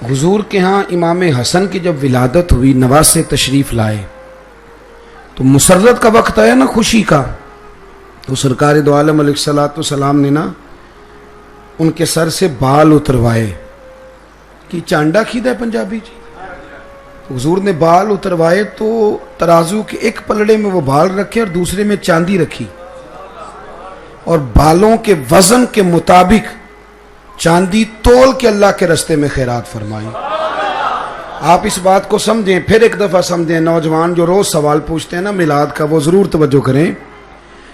حضور کے ہاں امام حسن کی جب ولادت ہوئی، نواسے تشریف لائے تو مسرت کا وقت آیا نا، خوشی کا، تو سرکار دو عالم علیہ الصلوۃ والسلام نے نا ان کے سر سے بال اتروائے، کہ چانڈا کھیدا ہے پنجابی جی، حضور نے بال اتروائے تو ترازو کے ایک پلڑے میں وہ بال رکھے اور دوسرے میں چاندی رکھی، اور بالوں کے وزن کے مطابق چاندی تول کے اللہ کے رستے میں خیرات فرمائی۔ آپ اس بات کو سمجھیں، پھر ایک دفعہ سمجھیں، نوجوان جو روز سوال پوچھتے ہیں نا میلاد کا، وہ ضرور توجہ کریں۔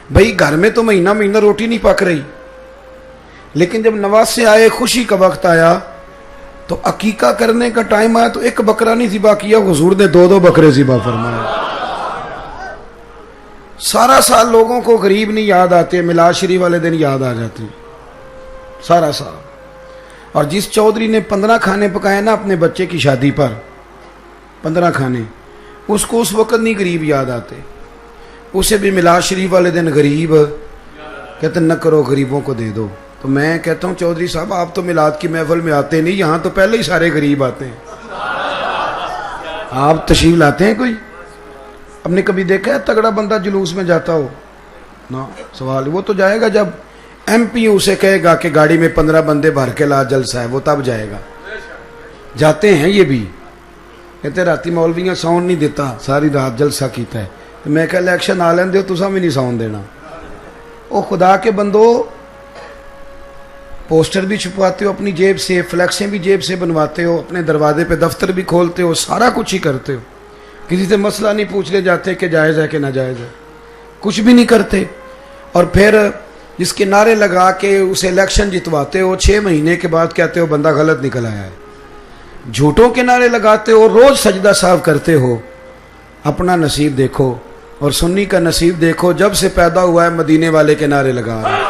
بھئی گھر میں تو مہینہ مہینہ روٹی نہیں پک رہی، لیکن جب نواسے آئے، خوشی کا وقت آیا تو عقیقہ کرنے کا ٹائم آیا تو ایک بکرا نہیں ذبح کیا، حضور نے دو بکرے ذبح فرمائے۔ سارا سال لوگوں کو غریب نہیں یاد آتے، میلاد شریف والے دن یاد آ جاتے سارا سال۔ اور جس چودھری نے 15 کھانے پکائے نا اپنے بچے کی شادی پر، 15 کھانے، اس کو اس وقت نہیں غریب یاد آتے، اسے بھی میلاد شریف والے دن غریب کہتے نہ کرو، غریبوں کو دے دو۔ تو میں کہتا ہوں چودھری صاحب آپ تو میلاد کی محفل میں آتے نہیں، یہاں تو پہلے ہی سارے غریب آتے ہیں، آپ تشریف لاتے ہیں کوئی؟ ہم نے کبھی دیکھا ہے تگڑا بندہ جلوس میں جاتا ہو؟ نا سوال، وہ تو جائے گا جب ایم پی اسے کہے گا کہ گاڑی میں 15 بندے بھر کے لا، جلسہ ہے، وہ تب جائے گا۔ جاتے ہیں یہ بھی، کہتے راتی مولویاں ساؤنڈ نہیں دیتا، ساری رات جلسہ کیتا ہے، تو میں کہ الیکشن آ لین دیو، تساں بھی نہیں ساؤنڈ دینا۔ او خدا کے بندو، پوسٹر بھی چھپواتے ہو اپنی جیب سے، فلیکسیں بھی جیب سے بنواتے ہو، اپنے دروازے پہ دفتر بھی کھولتے ہو، سارا کچھ ہی کرتے ہو، کسی سے مسئلہ نہیں پوچھنے جاتے کہ جائز ہے کہ ناجائز ہے، کچھ بھی نہیں کرتے، اور پھر جس کے نعرے لگا کے اسے الیکشن جتواتے ہو، 6 مہینے کے بعد کہتے ہو بندہ غلط نکل آیا ہے۔ جھوٹوں کے نعرے لگاتے ہو، روز سجدہ صاحب کرتے ہو، اپنا نصیب دیکھو اور سنی کا نصیب دیکھو، جب سے پیدا ہوا ہے مدینے والے کے نعرے لگا رہا ہے،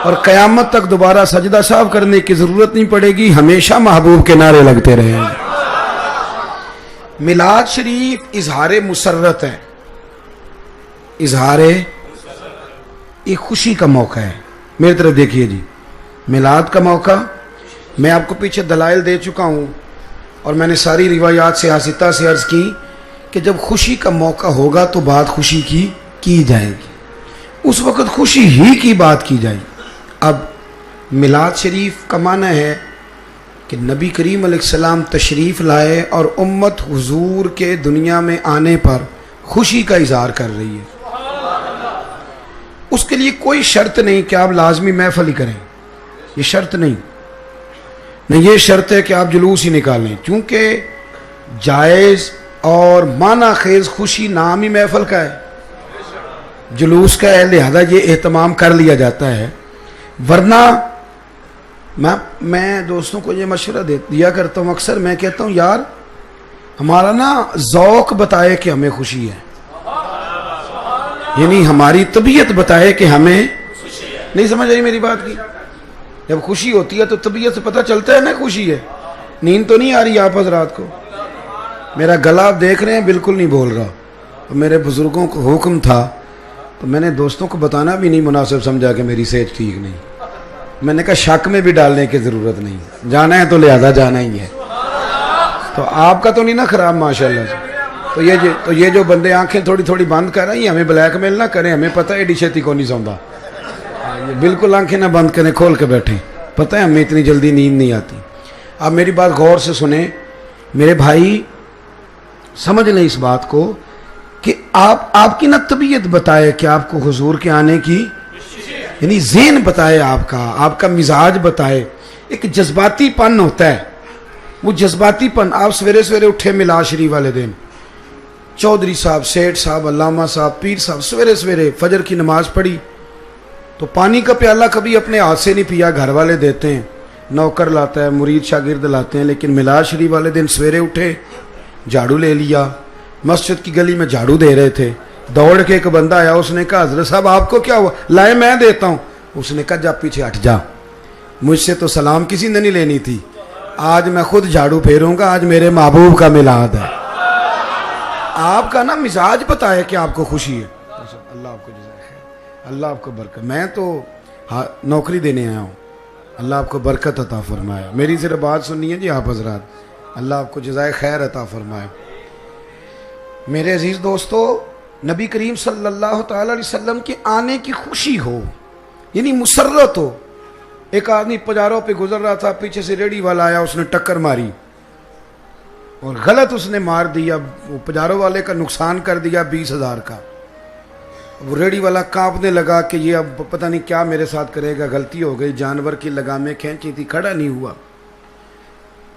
اور قیامت تک دوبارہ سجدہ صاحب کرنے کی ضرورت نہیں پڑے گی، ہمیشہ محبوب کے نعرے لگتے رہیں گے۔ میلاد شریف اظہار مسرت ہے، اظہار ایک خوشی کا موقع ہے۔ میری طرف دیکھیے جی، میلاد کا موقع میں آپ کو پیچھے دلائل دے چکا ہوں، اور میں نے ساری روایات سیاستہ سے عرض کی کہ جب خوشی کا موقع ہوگا تو بات خوشی کی جائے گی، اس وقت خوشی ہی کی بات کی جائے گی۔ اب میلاد شریف کا معنی ہے کہ نبی کریم علیہ السلام تشریف لائے اور امت حضور کے دنیا میں آنے پر خوشی کا اظہار کر رہی ہے۔ اس کے لیے کوئی شرط نہیں کہ آپ لازمی محفل ہی کریں، یہ شرط نہیں، نہ یہ شرط ہے کہ آپ جلوس ہی نکالیں، چونکہ جائز اور معنی خیز خوشی نام ہی محفل کا ہے، جلوس کا ہے، لہذا یہ اہتمام کر لیا جاتا ہے۔ ورنہ میں دوستوں کو یہ مشورہ دیا کرتا ہوں، اکثر میں کہتا ہوں یار ہمارا نا ذوق بتائے کہ ہمیں خوشی ہے، یعنی ہماری طبیعت بتائے کہ ہمیں نہیں سمجھ آئی میری بات کی؟ جب خوشی ہوتی ہے تو طبیعت سے پتہ چلتا ہے نا خوشی ہے۔ نیند تو نہیں آ رہی آپ حضرات کو؟ میرا گلا آپ دیکھ رہے ہیں بالکل نہیں بول رہا، تو میرے بزرگوں کو حکم تھا، تو میں نے دوستوں کو بتانا بھی نہیں مناسب سمجھا کہ میری صحت ٹھیک نہیں، میں نے کہا شک میں بھی ڈالنے کی ضرورت نہیں، جانا ہے تو لہذا جانا ہی ہے۔ تو آپ کا تو نہیں نا خراب ماشاءاللہ سے؟ تو یہ جو بندے آنکھیں تھوڑی تھوڑی بند کر رہے ہیں، ہمیں بلیک میل نہ کریں، ہمیں پتہ ہے ایڈی چھتی کو نہیں سوندا، بالکل آنکھیں نہ بند کریں، کھول کے بیٹھیں، پتہ ہے ہمیں اتنی جلدی نیند نہیں آتی۔ آپ میری بات غور سے سنیں میرے بھائی، سمجھ لیں اس بات کو کہ آپ کی نہ طبیعت بتائے کہ آپ کو حضور کے آنے کی، یعنی ذہن بتائے، آپ کا مزاج بتائے۔ ایک جذباتی پن ہوتا ہے، وہ جذباتی پن، آپ سویرے سویرے اٹھے میلاد شریف والے دن، چودھری صاحب، سیٹھ صاحب، علامہ صاحب، پیر صاحب سویرے سویرے فجر کی نماز پڑھی، تو پانی کا پیالہ کبھی اپنے ہاتھ سے نہیں پیا، گھر والے دیتے ہیں، نوکر لاتا ہے، مرید شاگرد لاتے ہیں، لیکن میلاد شریف والے دن سویرے اٹھے، جھاڑو لے لیا، مسجد کی گلی میں جھاڑو دے رہے تھے، دوڑ کے ایک بندہ آیا، اس نے کہا حضرت صاحب آپ کو کیا ہوا؟ لائے میں دیتا ہوں۔ اس نے کہا جا پیچھے ہٹ جا، مجھ سے تو سلام کسی نے نہیں لینی تھی، آج میں خود جھاڑو پھیروں گا، آج میرے محبوب کا میلاد ہے۔ آپ کا نا مزاج پتا ہے کہ آپ کو خوشی ہے۔ اللہ آپ کو جزائے خیر، اللہ آپ کو برکت۔ میں تو نوکری دینے آیا ہوں، اللہ آپ کو برکت عطا فرمائے. میری صرف بات سننی ہے جی آپ حضرات, اللہ آپ کو جزائے خیر عطا فرمائے. میرے عزیز دوستو, نبی کریم صلی اللہ تعالی علیہ وسلم کے آنے کی خوشی ہو, یعنی مسرت ہو. ایک آدمی پجاروں پہ گزر رہا تھا, پیچھے سے ریڑھی والا آیا, اس نے ٹکر ماری اور غلط اس نے مار دیا, وہ پجاروں والے کا نقصان کر دیا 20,000 کا. وہ ریڑھی والا کانپنے لگا کہ یہ اب پتہ نہیں کیا میرے ساتھ کرے گا, غلطی ہو گئی, جانور کی لگامیں کھینچی تھی, کھڑا نہیں ہوا.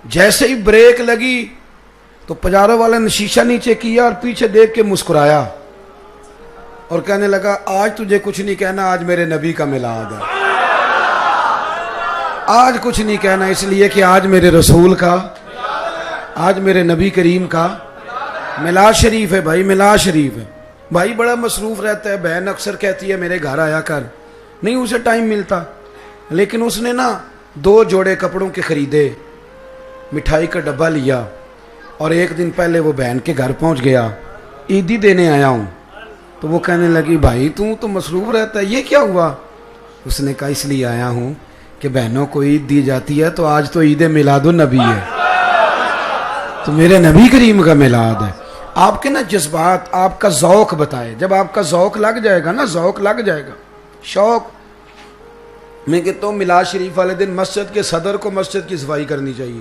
جیسے ہی بریک لگی تو پجاروں والے نے شیشہ نیچے کیا اور پیچھے دیکھ کے مسکرایا اور کہنے لگا آج تجھے کچھ نہیں کہنا, آج میرے نبی کا میلاد ہے. آج کچھ نہیں کہنا اس لیے کہ آج میرے رسول کا, آج میرے نبی کریم کا میلاد شریف ہے. بھائی میلاد شریف ہے. بھائی بڑا مصروف رہتا ہے, بہن اکثر کہتی ہے میرے گھر آیا کر, نہیں اسے ٹائم ملتا, لیکن اس نے نا 2 جوڑے کپڑوں کے خریدے, مٹھائی کا ڈبہ لیا اور ایک دن پہلے وہ بہن کے گھر پہنچ گیا, عیدی دینے آیا ہوں. تو وہ کہنے لگی بھائی تو مصروف رہتا ہے, یہ کیا ہوا؟ اس نے کہا اس لیے آیا ہوں کہ بہنوں کو عید دی جاتی ہے, تو آج تو عید میلاد النبی ہے, تو میرے نبی کریم کا میلاد ہے. آپ کے نا جذبات, آپ کا ذوق بتائے. جب آپ کا ذوق لگ جائے گا نا, ذوق لگ جائے گا, شوق. میں کہتا ہوں میلاد شریف والے دن مسجد کے صدر کو مسجد کی صفائی کرنی چاہیے.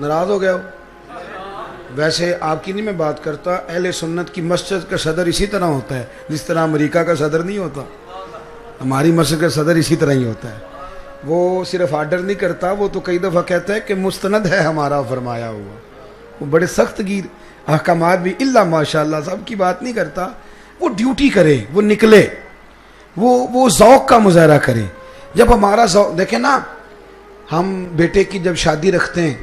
ناراض ہو گیا ہو؟ ویسے آپ کی نہیں میں بات کرتا, اہل سنت کی مسجد کا صدر اسی طرح ہوتا ہے جس طرح امریکہ کا صدر نہیں ہوتا. ہماری مسجد کا صدر اسی طرح ہی ہوتا ہے. وہ صرف آرڈر نہیں کرتا, وہ تو کئی دفعہ کہتا ہے کہ مستند ہے ہمارا فرمایا ہوا. وہ بڑے سخت گیر احکامات بھی اللہ ماشاءاللہ سب کی بات نہیں کرتا. وہ ڈیوٹی کرے, وہ نکلے, وہ ذوق کا مظاہرہ کرے. جب ہمارا ذوق دیکھیں نا, ہم بیٹے کی جب شادی رکھتے ہیں,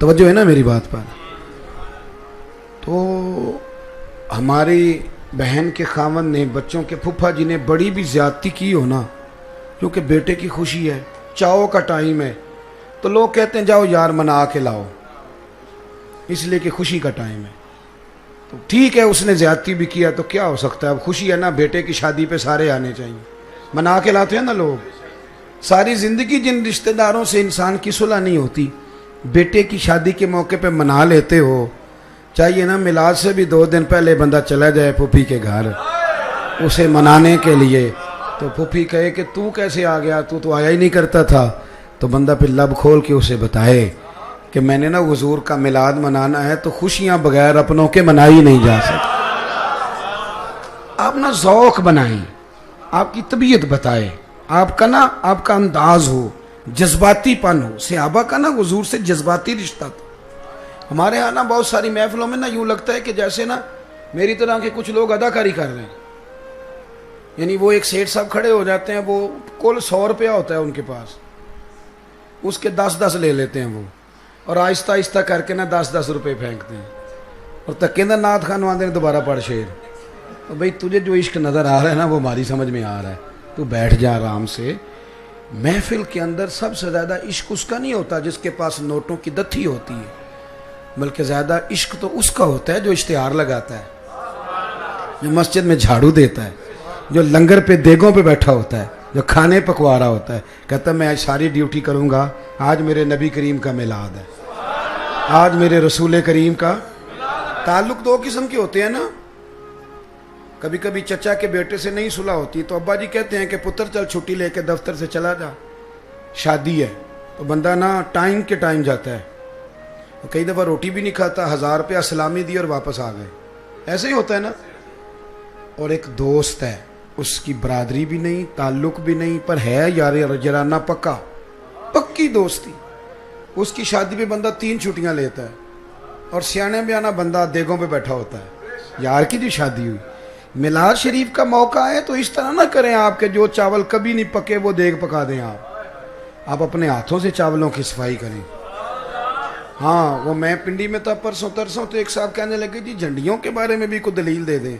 توجہ ہے نا میری بات پر, تو ہماری بہن کے خاوند نے, بچوں کے پھپھا جی نے بڑی بھی زیادتی کی ہو نا, کیونکہ بیٹے کی خوشی ہے, چاؤ کا ٹائم ہے, تو لوگ کہتے ہیں جاؤ یار منا کے لاؤ, اس لیے کہ خوشی کا ٹائم ہے. تو ٹھیک ہے اس نے زیادتی بھی کیا تو کیا ہو سکتا ہے, اب خوشی ہے نا, بیٹے کی شادی پہ سارے آنے چاہیے, منا کے لاتے ہیں نا لوگ. ساری زندگی جن رشتہ داروں سے انسان کی صلح نہیں ہوتی, بیٹے کی شادی کے موقع پہ منا لیتے ہو. چاہیے نا میلاد سے بھی 2 دن پہلے بندہ چلا جائے پھوپھی کے گھر اسے منانے کے لیے, تو پھوپھی کہے کہ تو کیسے آ گیا, تو آیا ہی نہیں کرتا تھا, تو بندہ پھر لب کھول کے اسے بتائے کہ میں نے نا حضور کا میلاد منانا ہے, تو خوشیاں بغیر اپنوں کے منائی نہیں جا سکتی. آپ نا ذوق بنائیں, آپ کی طبیعت بتائے, آپ کا انداز ہو, جذباتی پن ہو. صحابہ کا نا حضور سے جذباتی رشتہ تھا. ہمارے ہاں نا بہت ساری محفلوں میں نا یوں لگتا ہے کہ جیسے نا میری طرح کے کچھ لوگ اداکاری کر رہے ہیں. یعنی وہ ایک سیٹھ صاحب کھڑے ہو جاتے ہیں, وہ کل 100 روپیہ ہوتا ہے ان کے پاس, اس کے 10 لے لیتے ہیں وہ, اور آہستہ آہستہ کر کے نا 10 روپے پھینکتے ہیں, اور تکے نا نعت خان آتے ہیں دوبارہ پڑھ شعر. تو بھئی تجھے جو عشق نظر آ رہا ہے نا وہ ہماری سمجھ میں آ رہا ہے, تو بیٹھ جا آرام سے. محفل کے اندر سب سے زیادہ عشق اس کا نہیں ہوتا جس کے پاس نوٹوں کی دتھی ہوتی ہے, بلکہ زیادہ عشق تو اس کا ہوتا ہے جو اشتہار لگاتا ہے, جو مسجد میں جھاڑو دیتا ہے, جو لنگر پہ دیگوں پہ بیٹھا ہوتا ہے, جو کھانے پکوا رہا ہوتا ہے, کہتا ہے میں آج ساری ڈیوٹی کروں گا, آج میرے نبی کریم کا میلاد ہے, آج میرے رسول کریم کا. تعلق 2 قسم کے ہوتے ہیں نا. کبھی کبھی چچا کے بیٹے سے نہیں صلح ہوتی تو ابا جی کہتے ہیں کہ پتر چل چھٹی لے کے دفتر سے چلا جا, شادی ہے, تو بندہ نا ٹائم کے ٹائم جاتا ہے. کئی دفعہ روٹی بھی نہیں کھاتا, 1000 روپیہ سلامی دی اور واپس آ گئے, ایسے ہی ہوتا ہے نا. اور ایک دوست ہے, اس کی برادری بھی نہیں, تعلق بھی نہیں, پر ہے یار جرانہ پکا, پکی دوستی. اس کی شادی پہ بندہ 3 چھٹیاں لیتا ہے, اور سیانے بیانا بندہ دیگوں پہ بیٹھا ہوتا ہے. یار کی جو شادی ہوئی, میلاد شریف کا موقع ہے تو اس طرح نہ کریں آپ کے جو چاول کبھی نہیں پکے وہ دیگ پکا دیں. آپ اپنے ہاتھوں سے چاولوں کی صفائی کریں. ہاں وہ میں پنڈی میں تھا پرسوں ترسوں, تو ایک صاحب کہنے لگے جی جھنڈیوں کے بارے میں بھی کوئی دلیل دے دیں.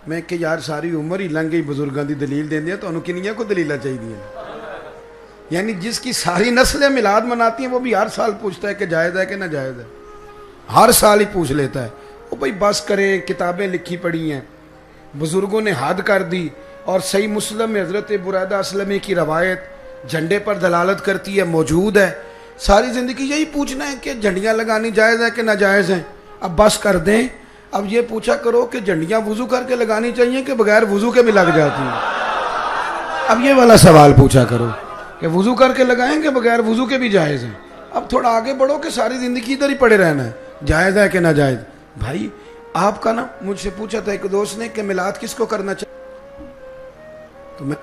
میں کہ یار ساری عمر ہی لنگ گئی بزرگاں دی دلیل دیں دیا, تو انہوں کنیاں کو دلیلہ چاہیے. یعنی جس کی ساری نسلیں میلاد مناتی ہیں وہ بھی ہر سال پوچھتا ہے کہ جائز ہے کہ نہ جائز ہے, ہر سال ہی پوچھ لیتا ہے. وہ بھائی بس کرے, کتابیں لکھی پڑی ہیں, بزرگوں نے حد کر دی, اور صحیح مسلم میں حضرت برید اسلمی کی روایت جھنڈے پر دلالت کرتی ہے، موجود ہے۔ ساری زندگی یہی پوچھنا ہے کہ جھنڈیاں لگانی جائز ہے کہ ناجائز ہیں؟ اب بس کر دیں، اب یہ پوچھا کرو کہ جھنڈیاں وضو کر کے لگانی چاہیے کہ بغیر وضو کے بھی لگ جاتی ہیں؟ اب یہ والا سوال پوچھا کرو کہ وضو کر کے لگائیں کہ بغیر وضو کے بھی جائز ہیں۔ اب تھوڑا آگے بڑھو کہ ساری زندگی ادھر ہی پڑے رہنا ہے، جائز ہے کہ ناجائز؟ بھائی آپ کا نا مجھ سے پوچھا تھا ایک دوست نے کہ میلاد کس کو کرنا چاہیے، تو میں،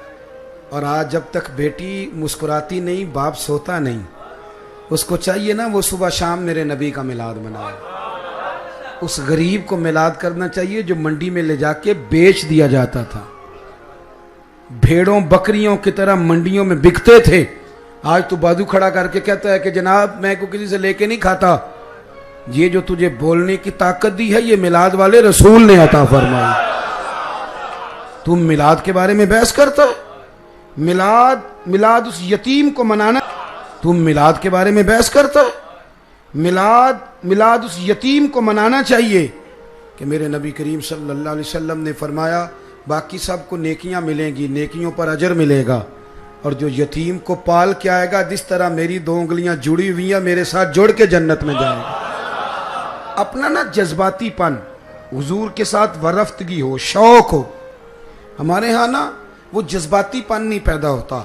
اور آج جب تک بیٹی مسکراتی نہیں باپ سوتا نہیں، اس کو چاہیے نا وہ صبح شام میرے نبی کا میلاد منائے۔ اس غریب کو میلاد کرنا چاہیے جو منڈی میں لے جا کے بیچ دیا جاتا تھا، بھیڑوں بکریوں کی طرح منڈیوں میں بکتے تھے۔ آج تو بازو کھڑا کر کے کہتا ہے کہ جناب میں کو کسی سے لے کے نہیں کھاتا۔ یہ جو تجھے بولنے کی طاقت دی ہے یہ میلاد والے رسول نے عطا فرمائی۔ تم میلاد کے بارے میں بحث کرتا ہے؟ میلاد اس یتیم کو منانا، تم میلاد کے بارے میں بحث کرتا ہے؟ میلاد اس یتیم کو منانا چاہیے کہ میرے نبی کریم صلی اللہ علیہ وسلم نے فرمایا باقی سب کو نیکیاں ملیں گی، نیکیوں پر اجر ملے گا، اور جو یتیم کو پال کے آئے گا جس طرح میری 2 انگلیاں جڑی ہوئی ہیں میرے ساتھ جڑ کے جنت میں جائے گا۔ اپنا نا جذباتی پن، حضور کے ساتھ ورفتگی ہو، شوق ہو۔ ہمارے ہاں نا وہ جذباتی پن نہیں پیدا ہوتا،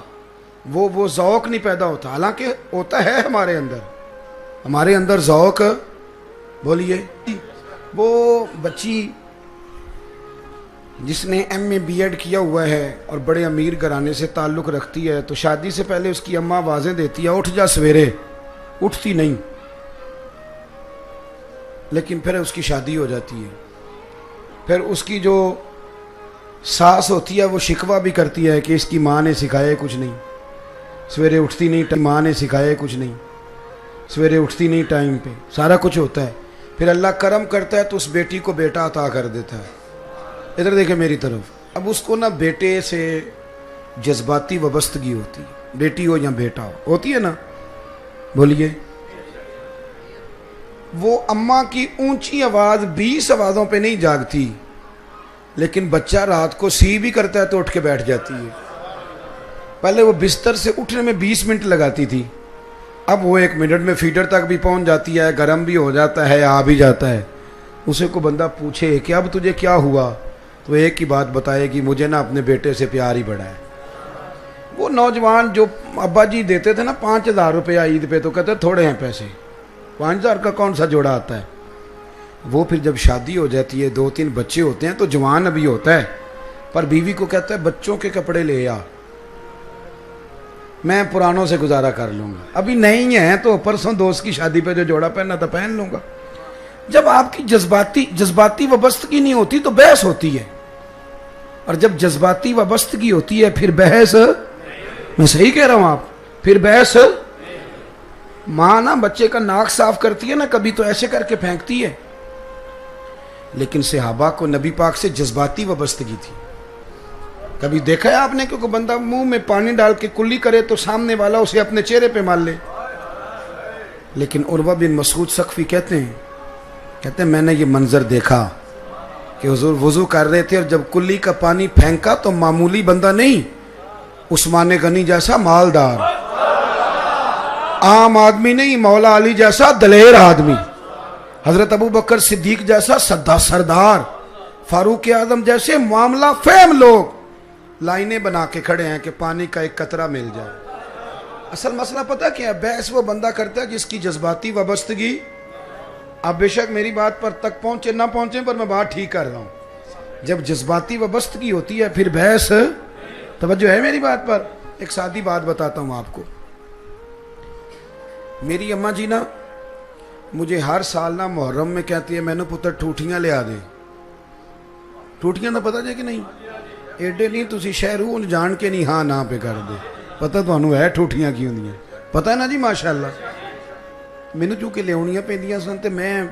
وہ ذوق نہیں پیدا ہوتا، حالانکہ ہوتا ہے ہمارے اندر ذوق۔ بولیے، وہ بچی جس نے ایم اے بی ایڈ کیا ہوا ہے اور بڑے امیر گھرانے سے تعلق رکھتی ہے، تو شادی سے پہلے اس کی اماں آوازیں دیتی ہے اٹھ جا سویرے، اٹھتی نہیں، لیکن پھر اس کی شادی ہو جاتی ہے۔ پھر اس کی جو ساس ہوتی ہے وہ شکوہ بھی کرتی ہے کہ اس کی ماں نے سکھایا کچھ نہیں، سویرے اٹھتی نہیں، ماں نے سکھایا کچھ نہیں، سویرے اٹھتی نہیں ٹائم پہ، سارا کچھ ہوتا ہے۔ پھر اللہ کرم کرتا ہے تو اس بیٹی کو بیٹا عطا کر دیتا ہے۔ ادھر دیکھیں میری طرف، اب اس کو نا بیٹے سے جذباتی وابستگی ہوتی ہے، بیٹی ہو یا بیٹا ہو، ہوتی ہے نا؟ بولیے۔ وہ اماں کی اونچی آواز 20 آوازوں پہ نہیں جاگتی، لیکن بچہ رات کو سی بھی کرتا ہے تو اٹھ کے بیٹھ جاتی ہے۔ پہلے وہ بستر سے اٹھنے میں 20 منٹ لگاتی تھی، اب وہ 1 منٹ میں فیڈر تک بھی پہنچ جاتی ہے، گرم بھی ہو جاتا ہے، آ بھی جاتا ہے۔ اسے کو بندہ پوچھے کہ اب تجھے کیا ہوا، تو ایک ہی بات بتائے گی، مجھے نا اپنے بیٹے سے پیار ہی بڑھا ہے۔ وہ نوجوان جو ابا جی دیتے تھے نا 5000 روپیہ عید پہ، تو کہتے تھوڑے ہیں پیسے، 5000 کا کون سا جوڑا آتا ہے؟ وہ پھر جب شادی ہو جاتی ہے، 2-3 بچے ہوتے ہیں تو جوان ابھی ہوتا ہے، پر بیوی کو کہتا ہے بچوں کے کپڑے لے آ، میں پرانوں سے گزارا کر لوں گا، ابھی نہیں ہیں تو پرسوں دوست کی شادی پہ جو جوڑا پہننا تھا پہن لوں گا۔ جب آپ کی جذباتی وابستگی نہیں ہوتی تو بحث ہوتی ہے، اور جب جذباتی وابستگی ہوتی ہے پھر بحث، میں صحیح کہہ رہا ہوں آپ، پھر بحث۔ ماں نا بچے کا ناک صاف کرتی ہے نا، کبھی تو ایسے کر کے پھینکتی ہے، لیکن صحابہ کو نبی پاک سے جذباتی وابستگی تھی۔ کبھی دیکھا ہے آپ نے کہ کوئی بندہ منہ میں پانی ڈال کے کلی کرے تو سامنے والا اسے اپنے چہرے پہ مال لے؟ لیکن عروہ بن مسعود ثقفی کہتے ہیں میں نے یہ منظر دیکھا کہ حضور وضو کر رہے تھے اور جب کلی کا پانی پھینکا تو معمولی بندہ نہیں، عثمان غنی جیسا مالدار، عام آدمی نہیں، مولا علی جیسا دلیر آدمی، حضرت ابو بکر صدیق جیسا سردار، فاروق اعظم جیسے معاملہ فہم لوگ لائنیں بنا کے کھڑے ہیں کہ پانی کا ایک قطرہ مل جائے۔ اصل مسئلہ پتہ کیا ہے؟ بحث وہ بندہ کرتا ہے جس کی جذباتی وابستگی، اب بے شک میری بات پر تک پہنچے نہ پہنچے پر میں بات ٹھیک کر رہا ہوں، جب جذباتی وابستگی ہوتی ہے پھر بحث۔ توجہ ہے میری بات پر؟ ایک سادی بات بتاتا ہوں آپ کو۔ میری اماں جی نا مجھے ہر سال نا محرم میں کہتی ہے میں نے پتر ٹھوٹیاں لے آ دے۔ ٹھوٹیاں تو پتہ جے کہ نہیں؟ ایڈے نہیں تسی شہرو جان کے نہیں ہاں نہ پہ کر دے، پتہ تو انہوں ہے ٹھوٹیاں کی ہوندیاں، پتہ ہے نا جی ماشاءاللہ۔ مینوں چونکہ لیاونیاں پیندیاں سن تے میں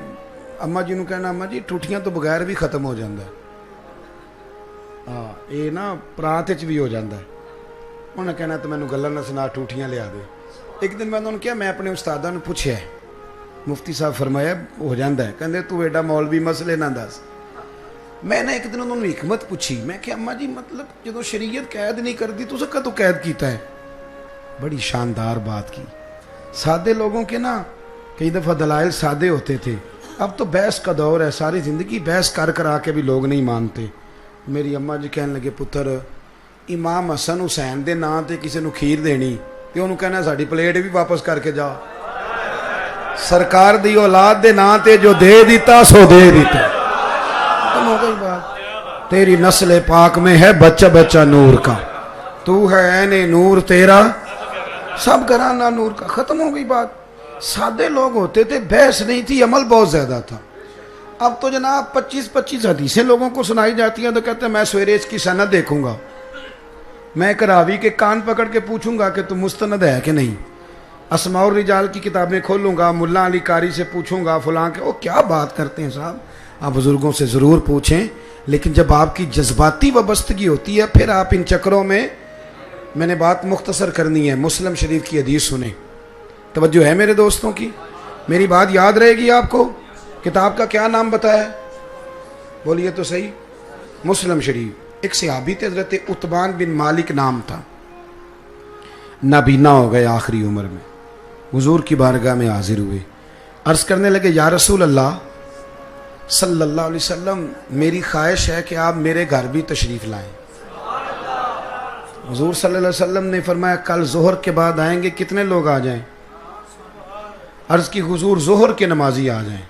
اماں جی نوں کہنا اماں جی ٹھوٹیاں تو بغیر بھی ختم ہو جاندا ہے، ہاں یہ نا پرات وچ بھی ہو جاندا ہے۔ انہیں کہنا تو مینوں گلاں نہ سنا ٹھوٹیاں لیا دے۔ ایک دن میں انہوں نے کیا، میں اپنے استاداں نے پوچھیا مفتی صاحب فرمایا ہو جاندا ہے، کہندے تو ایڈا مولوی مسئلے نہ دس، میں نے ایک دن انہوں نے حکمت پوچھی, میں کہ اماں جی مطلب جدو شریعت قید نہیں کرتی تو سکا تو قید کیتا ہے. بڑی شاندار بات کی. سادے لوگوں کے نا کئی دفعہ دلائل سادے ہوتے تھے, اب تو بحث کا دور ہے, ساری زندگی بحث کر کر آ کے بھی لوگ نہیں مانتے. میری اماں جی کہنے لگے پتر امام حسن حسین دے نام تے کسی نو کھیر دینی تے انہوں کہنا ساڈی پلیٹ بھی واپس کر کے جا. سرکار دی اولاد دے نام تے جو دے دیتا سو دے دیتا. ختم ہو گئی بات. تیری نسل پاک میں ہے بچہ بچہ نور کا, تو ہے عین نور تیرا سب گھرانہ نور کا. ختم ہو گئی بات. سادے لوگ ہوتے تھے, بحث نہیں تھی, عمل بہت زیادہ تھا. اب تو جناب 25 حدیثیں لوگوں کو سنائی جاتی ہیں تو کہتے ہیں میں سویرے اس کی سند دیکھوں گا, میں ایک راوی کے کان پکڑ کے پوچھوں گا کہ تم مستند ہے کہ نہیں, اسماء الرجال کی کتابیں کھولوں گا, ملا علی قاری سے پوچھوں گا, فلاں کے. وہ کیا بات کرتے ہیں صاحب, آپ بزرگوں سے ضرور پوچھیں, لیکن جب آپ کی جذباتی وابستگی ہوتی ہے پھر آپ ان چکروں میں نے بات مختصر کرنی ہے. مسلم شریف کی حدیث سنیں, توجہ ہے میرے دوستوں کی, میری بات یاد رہے گی آپ کو. کتاب کا کیا نام بتایا, بولیے تو صحیح. مسلم شریف. ایک صحابی تھے حضرت عتبان بن مالک نام تھا, نابینا ہو گئے آخری عمر میں, حضور کی بارگاہ میں حاضر ہوئے, عرض کرنے لگے یا رسول اللہ صلی اللہ علیہ وسلم میری خواہش ہے کہ آپ میرے گھر بھی تشریف لائیں. حضور صلی اللہ علیہ وسلم نے فرمایا کل ظہر کے بعد آئیں گے, کتنے لوگ آ جائیں؟ عرض کی حضور ظہر کے نمازی آ جائیں.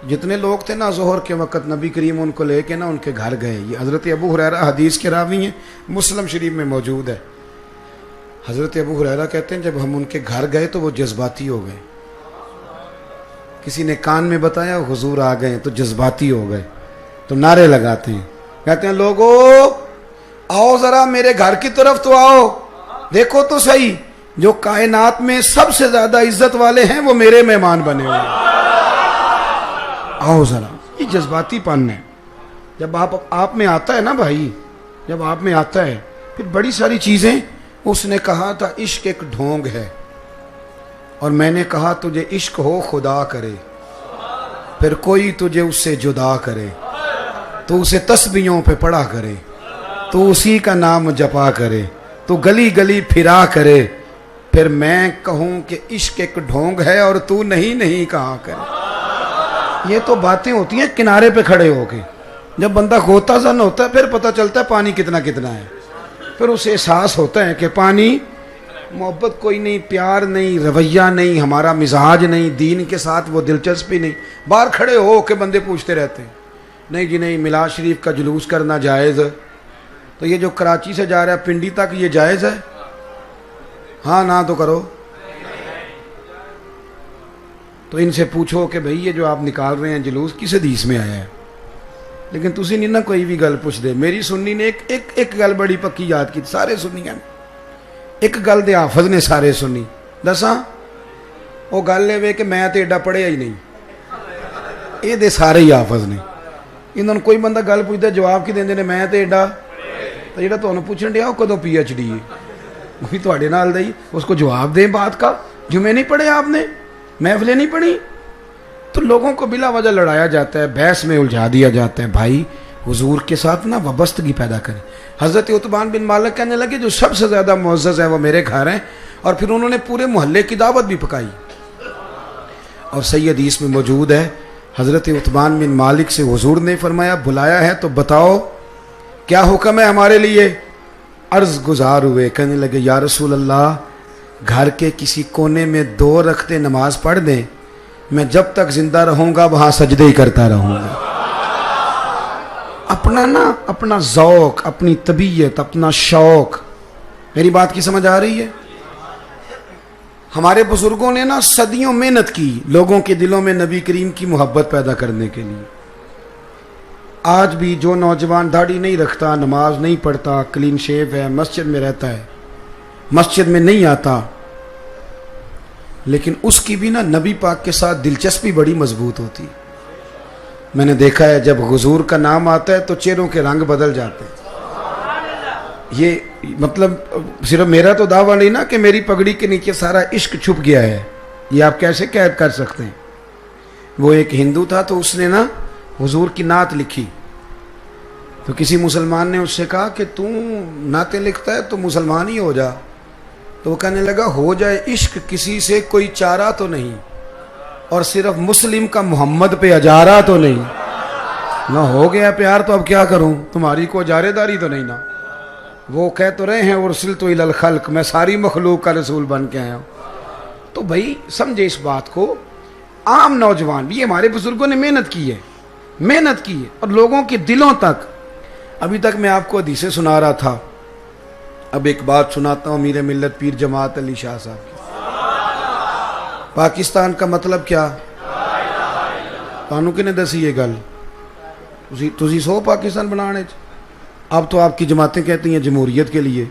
جتنے لوگ تھے نا ظہر کے وقت نبی کریم ان کو لے کے نا ان کے گھر گئے. یہ حضرت ابو ہریرہ حدیث کے راوی ہیں, مسلم شریف میں موجود ہے. حضرت ابو ہریرہ کہتے ہیں جب ہم ان کے گھر گئے تو وہ جذباتی ہو گئے. کسی نے کان میں بتایا حضور آ گئے تو جذباتی ہو گئے, تو نعرے لگاتے ہیں, کہتے ہیں لوگو آؤ ذرا میرے گھر کی طرف تو آؤ, دیکھو تو صحیح جو کائنات میں سب سے زیادہ عزت والے ہیں وہ میرے مہمان بنے ہوئے ہیں, آؤ ذرا. یہ جذباتی پن ہے. جب آپ میں آتا ہے نا بھائی, جب آپ میں آتا ہے پھر بڑی ساری چیزیں. اس نے کہا تھا عشق ایک ڈھونگ ہے, اور میں نے کہا تجھے عشق ہو خدا کرے, پھر کوئی تجھے اس سے جدا کرے, تو اسے تسبیحوں پہ پڑھا کرے, تو اسی کا نام جپا کرے, تو گلی گلی پھرا کرے, پھر میں کہوں کہ عشق ایک ڈھونگ ہے اور تو نہیں کہا کرے. یہ تو باتیں ہوتی ہیں کنارے پہ کھڑے ہو کے. جب بندہ غوطہ زن ہوتا ہے پھر پتہ چلتا ہے پانی کتنا ہے, پھر اسے احساس ہوتا ہے کہ پانی محبت کوئی نہیں, پیار نہیں, رویہ نہیں, ہمارا مزاج نہیں, دین کے ساتھ وہ دلچسپی نہیں. باہر کھڑے ہو کے بندے پوچھتے رہتے ہیں نہیں جی نہیں میلاد شریف کا جلوس کرنا جائز ہے, تو یہ جو کراچی سے جا رہا ہے پنڈی تک یہ جائز ہے؟ ہاں نہ تو کرو. تو ان سے پوچھو کہ بھئی یہ جو آپ نکال رہے ہیں جلوس کس حدیث میں آیا ہے؟ لیکن تسی نہیں نہ کوئی بھی گل پوچھ دے. میری سنی نے ایک گل بڑی پکی یاد کی, سارے سنیاں نے ایک گل دے حافظ نے سارے سنی. دساں وہ گل ہے کہ میں تے ایڈا پڑھیا ہی نہیں, یہ دے سارے ہی حافظ نے. انہوں نے کوئی بندہ گل پوچھتا جواب کی دیندے نے میں تے ایڈا, تو جہاں تمہیں پوچھن دیا وہ کدو PhD ہے وہی تھوڑے نال دئی, اس کو جواب دیں بات کا. جمعے نہیں پڑھے آپ نے, محفلیں نہیں پڑھی, تو لوگوں کو بلا وجہ لڑایا جاتا ہے, بحث میں الجھا دیا جاتا ہے. بھائی حضور کے ساتھ نا وابستگی پیدا کریں. حضرت عتبان بن مالک کہنے لگے جو سب سے زیادہ معزز ہے وہ میرے گھر ہیں, اور پھر انہوں نے پورے محلے کی دعوت بھی پکائی. اور صحیح حدیث میں موجود ہے حضرت عتبان بن مالک سے حضور نے فرمایا بلایا ہے تو بتاؤ کیا حکم ہے ہمارے لیے. عرض گزار ہوئے, کہنے لگے یا رسول اللہ گھر کے کسی کونے میں 2 رکعتیں نماز پڑھ دیں, میں جب تک زندہ رہوں گا وہاں سجدے ہی کرتا رہوں گا. اپنا ذوق, اپنی طبیعت, اپنا شوق. میری بات کی سمجھ آ رہی ہے؟ ہمارے بزرگوں نے نا صدیوں محنت کی لوگوں کے دلوں میں نبی کریم کی محبت پیدا کرنے کے لیے. آج بھی جو نوجوان داڑھی نہیں رکھتا, نماز نہیں پڑھتا, کلین شیو ہے, مسجد میں رہتا ہے, مسجد میں نہیں آتا, لیکن اس کی بھی نا نبی پاک کے ساتھ دلچسپی بڑی مضبوط ہوتی. میں نے دیکھا ہے جب حضور کا نام آتا ہے تو چہروں کے رنگ بدل جاتے ہیں. یہ مطلب صرف میرا تو دعویٰ نہیں نا کہ میری پگڑی کے نیچے سارا عشق چھپ گیا ہے, یہ آپ کیسے قید کر سکتے ہیں؟ وہ ایک ہندو تھا تو اس نے نا حضور کی نعت لکھی تو کسی مسلمان نے اس سے کہا کہ تو نعتیں لکھتا ہے تو مسلمان ہی ہو جا. تو وہ کہنے لگا ہو جائے عشق کسی سے کوئی چارہ تو نہیں، اور صرف مسلم کا محمد پہ اجارہ تو نہیں. نہ ہو گیا پیار تو اب کیا کروں، تمہاری کو اجارے داری تو نہیں نا. وہ کہہ تو رہے ہیں ارسلت الی الخلق، میں ساری مخلوق کا رسول بن کے آیا ہوں. تو بھائی سمجھے اس بات کو. عام نوجوان بھی، ہمارے بزرگوں نے محنت کی ہے اور لوگوں کے دلوں تک. ابھی تک میں آپ کو حدیثیں سنا رہا تھا، اب ایک بات سناتا ہوں امیر ملت پیر جماعت علی شاہ صاحب کی. پاکستان کا مطلب کیا؟ تانوں کنے دسی یہ گل؟ تسی سو پاکستان بنانے اب تو آپ کی جماعتیں کہتی ہیں جمہوریت کے لیے،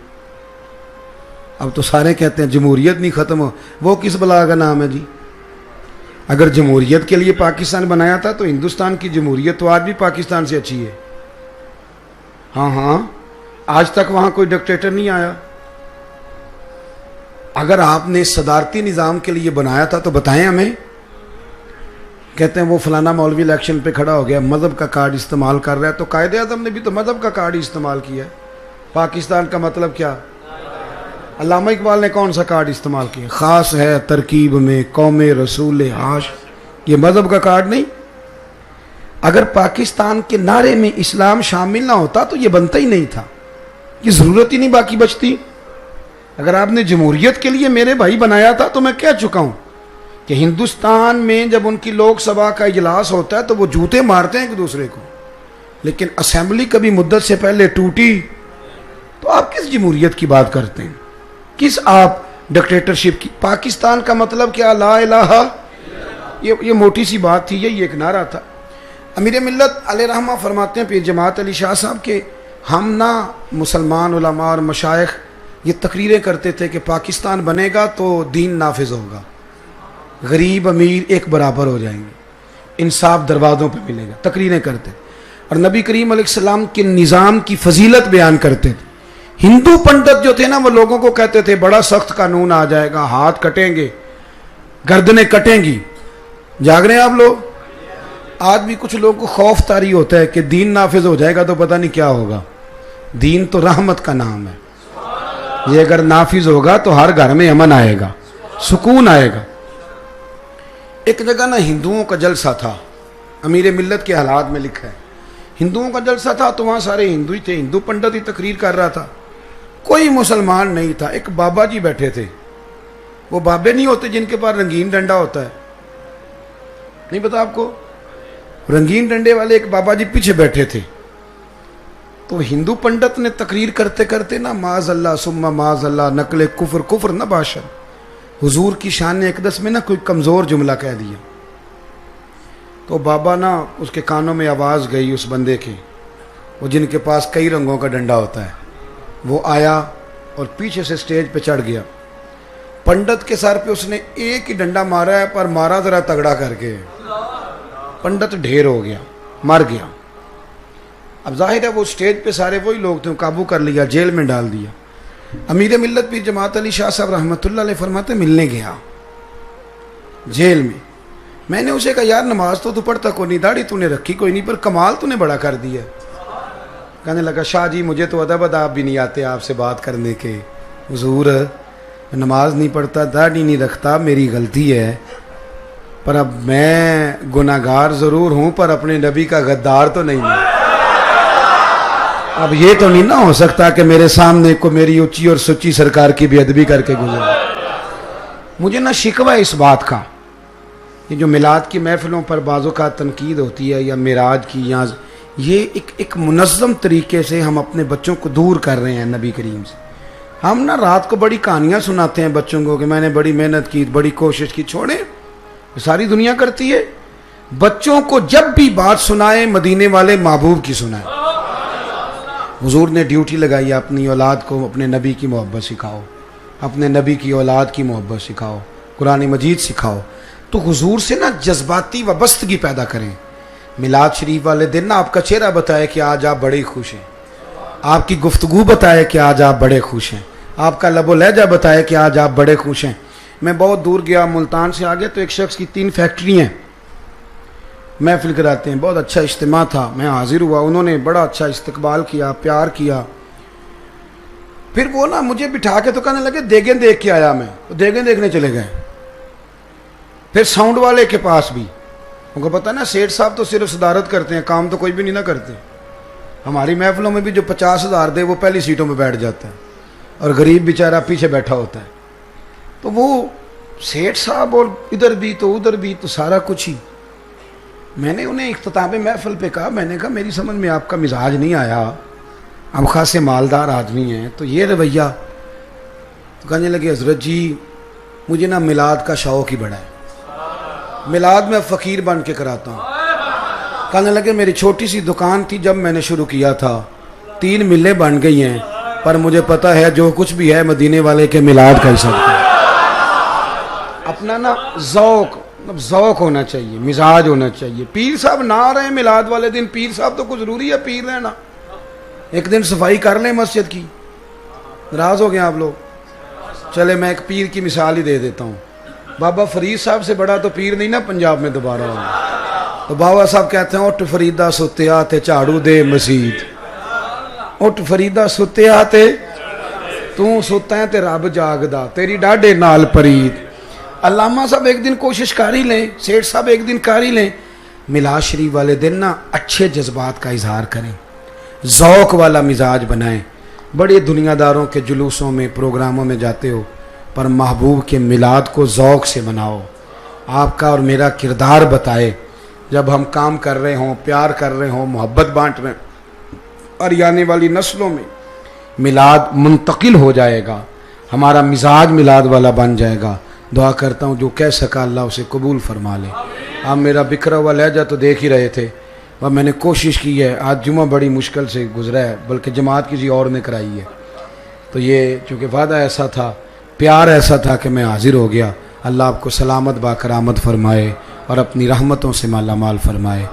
اب تو سارے کہتے ہیں جمہوریت نہیں ختم ہو. وہ کس بلا کا نام ہے جی؟ اگر جمہوریت کے لیے پاکستان بنایا تھا تو ہندوستان کی جمہوریت تو آج بھی پاکستان سے اچھی ہے. ہاں آج تک وہاں کوئی ڈکٹیٹر نہیں آیا. اگر آپ نے صدارتی نظام کے لیے بنایا تھا تو بتائیں ہمیں. کہتے ہیں وہ فلانا مولوی الیکشن پہ کھڑا ہو گیا، مذہب کا کارڈ استعمال کر رہا ہے. تو قائد اعظم نے بھی تو مذہب کا کارڈ استعمال کیا ہے. پاکستان کا مطلب کیا؟ علامہ اقبال نے کون سا کارڈ استعمال کیا؟ خاص ہے ترکیب میں قوم رسول عاش. یہ مذہب کا کارڈ نہیں. اگر پاکستان کے نعرے میں اسلام شامل نہ ہوتا تو یہ بنتا ہی نہیں تھا، یہ ضرورت ہی نہیں باقی بچتی. اگر آپ نے جمہوریت کے لیے میرے بھائی بنایا تھا تو میں کہہ چکا ہوں کہ ہندوستان میں جب ان کی لوک سبھا کا اجلاس ہوتا ہے تو وہ جوتے مارتے ہیں ایک دوسرے کو، لیکن اسمبلی کبھی مدت سے پہلے ٹوٹی تو آپ کس جمہوریت کی بات کرتے ہیں؟ کس آپ ڈکٹیٹرشپ کی؟ پاکستان کا مطلب کیا؟ لا الہ. یہ موٹی سی بات تھی، یہی ایک نعرہ تھا. امیر ملت علیہ رحمہ فرماتے ہیں پیر جماعت علی شاہ صاحب کہ ہم نہ مسلمان علماء اور مشائخ یہ تقریریں کرتے تھے کہ پاکستان بنے گا تو دین نافذ ہوگا، غریب امیر ایک برابر ہو جائیں گے، انصاف دروازوں پہ ملے گا. تقریریں کرتے اور نبی کریم علیہ السلام کے نظام کی فضیلت بیان کرتے تھے. ہندو پنڈت جو تھے نا وہ لوگوں کو کہتے تھے بڑا سخت قانون آ جائے گا، ہاتھ کٹیں گے، گردنیں کٹیں گی. جاگ رہے ہیں آپ لوگ؟ آج بھی کچھ لوگوں کو خوف طاری ہوتا ہے کہ دین نافذ ہو جائے گا تو پتہ نہیں کیا ہوگا. دین تو رحمت کا نام ہے، یہ اگر نافذ ہوگا تو ہر گھر میں امن آئے گا، سکون آئے گا. ایک جگہ نا ہندوؤں کا جلسہ تھا، امیر ملت کے حالات میں لکھا ہے ہندوؤں کا جلسہ تھا. تو وہاں سارے ہندو ہی تھے، ہندو پنڈت ہی تقریر کر رہا تھا، کوئی مسلمان نہیں تھا. ایک بابا جی بیٹھے تھے، وہ بابے نہیں ہوتے جن کے پاس رنگین ڈنڈا ہوتا ہے، نہیں پتا آپ کو؟ رنگین ڈنڈے والے ایک بابا جی پیچھے بیٹھے تھے. تو ہندو پنڈت نے تقریر کرتے کرتے نا معاذ اللہ ثم معاذ اللہ نقل کفر نہ باشد، حضور کی شان اقدس میں نا کوئی کمزور جملہ کہہ دیا. تو بابا نا اس کے کانوں میں آواز گئی اس بندے کی، وہ جن کے پاس کئی رنگوں کا ڈنڈا ہوتا ہے. وہ آیا اور پیچھے سے سٹیج پہ چڑھ گیا. پنڈت کے سر پہ اس نے ایک ہی ڈنڈا مارا ہے، پر مارا ذرا تگڑا کر کے. پنڈت ڈھیر ہو گیا، مر گیا. اب ظاہر ہے وہ سٹیج پہ سارے وہی لوگ تھے، قابو کر لیا، جیل میں ڈال دیا. امیر ملت پیر جماعت علی شاہ صاحب رحمۃ اللہ علیہ فرماتے ملنے گیا جیل میں. میں نے اسے کہا یار نماز تو پڑھتا کوئی نہیں، داڑھی تو نے رکھی کوئی نہیں، پر کمال تو نے بڑا کر دیا. کہنے لگا شاہ جی مجھے تو ادب اداب بھی نہیں آتے آپ سے بات کرنے کے. حضور نماز نہیں پڑھتا، داڑھی نہیں رکھتا، میری غلطی ہے، پر اب میں گناہگار ضرور ہوں پر اپنے نبی کا غدار تو نہیں ہوں. اب یہ تو نہیں نہ ہو سکتا کہ میرے سامنے کو میری اونچی اور سچی سرکار کی بے ادبی کر کے گزرے. مجھے نہ شکوہ اس بات کا، یہ جو میلاد کی محفلوں پر بعض اوقات تنقید ہوتی ہے یا معراج کی، یا یہ ایک منظم طریقے سے ہم اپنے بچوں کو دور کر رہے ہیں نبی کریم سے. ہم نا رات کو بڑی کہانیاں سناتے ہیں بچوں کو کہ میں نے بڑی محنت کی، بڑی کوشش کی. چھوڑیں، ساری دنیا کرتی ہے. بچوں کو جب بھی بات سنائے مدینے والے محبوب کی سنائے. حضور نے ڈیوٹی لگائی اپنی اولاد کو اپنے نبی کی محبت سکھاؤ، اپنے نبی کی اولاد کی محبت سکھاؤ، قرآن مجید سکھاؤ. تو حضور سے نا جذباتی وابستگی پیدا کریں. میلاد شریف والے دن نا آپ کا چہرہ بتائے کہ آج آپ بڑے خوش ہیں، آپ کی گفتگو بتائے کہ آج آپ بڑے خوش ہیں، آپ کا لب و لہجہ بتائے کہ آج آپ بڑے خوش ہیں. میں بہت دور گیا، ملتان سے آگے تو ایک شخص کی 3 فیکٹری ہیں. محفل کراتے ہیں. بہت اچھا اجتماع تھا, میں حاضر ہوا, انہوں نے بڑا اچھا استقبال کیا, پیار کیا. پھر وہ نا مجھے بٹھا کے تو کہنے لگے دیگیں دیکھ کے آیا, میں تو دیگیں دیکھنے چلے گئے. پھر ساؤنڈ والے کے پاس بھی, ان کو پتہ نا سیٹھ صاحب تو صرف صدارت کرتے ہیں, کام تو کوئی بھی نہیں نہ کرتے. ہماری محفلوں میں بھی جو 50,000 دے وہ پہلی سیٹوں میں بیٹھ جاتا ہے اور غریب بیچارہ پیچھے بیٹھا ہوتا ہے. تو وہ سیٹھ صاحب اور ادھر بھی تو ادھر بھی تو سارا کچھ ہی. میں نے انہیں اختتام محفل پہ کہا, میں نے کہا میری سمجھ میں آپ کا مزاج نہیں آیا, آپ خاصے مالدار آدمی ہیں تو یہ رویہ. تو کہنے لگے حضرت جی مجھے نا میلاد کا شوق ہی بڑا ہے, میلاد میں فقیر بن کے کراتا ہوں. کہنے لگے میری چھوٹی سی دکان تھی جب میں نے شروع کیا تھا, 3 ملیں بن گئی ہیں, پر مجھے پتا ہے جو کچھ بھی ہے مدینے والے کے میلاد کا ہی سب ہے. اپنا نا ذوق ہونا چاہیے, مزاج ہونا چاہیے. پیر صاحب نہ آ رہے ہیں میلاد والے دن, پیر صاحب تو کچھ ضروری ہے پیر رہنا. ایک دن صفائی کر لیں مسجد کی. ناراض ہو گئے آپ لوگ؟ چلے میں ایک پیر کی مثال ہی دے دیتا ہوں. بابا فرید صاحب سے بڑا تو پیر نہیں نا پنجاب میں دوبارہ ہونا. تو بابا صاحب کہتے ہیں اٹھ فریدہ ستیا تے جھاڑو دے مسجد, اٹھ فریدہ ستیا تے تو ستا ہے تے رب جاگدا, تیری ڈاڈے نال پرید. علامہ صاحب ایک دن کوشش کر ہی لیں, سیٹھ صاحب ایک دن کر ہی لیں, میلاد شریف والے دن نا اچھے جذبات کا اظہار کریں, ذوق والا مزاج بنائیں. بڑے دنیا داروں کے جلوسوں میں پروگراموں میں جاتے ہو, پر محبوب کے میلاد کو ذوق سے مناؤ. آپ کا اور میرا کردار بتائے. جب ہم کام کر رہے ہوں, پیار کر رہے ہوں, محبت بانٹ رہے ہیں, اور آنے والی نسلوں میں میلاد منتقل ہو جائے گا, ہمارا مزاج میلاد والا بن جائے گا. دعا کرتا ہوں جو کہہ سکا اللہ اسے قبول فرما لے. آپ میرا بکھرا ہوا لہجہ تو دیکھ ہی رہے تھے, اور میں نے کوشش کی ہے. آج جمعہ بڑی مشکل سے گزرا ہے, بلکہ جماعت کسی اور نے کرائی ہے. تو یہ چونکہ وعدہ ایسا تھا, پیار ایسا تھا کہ میں حاضر ہو گیا. اللہ آپ کو سلامت با کرامت فرمائے اور اپنی رحمتوں سے مالا مال فرمائے.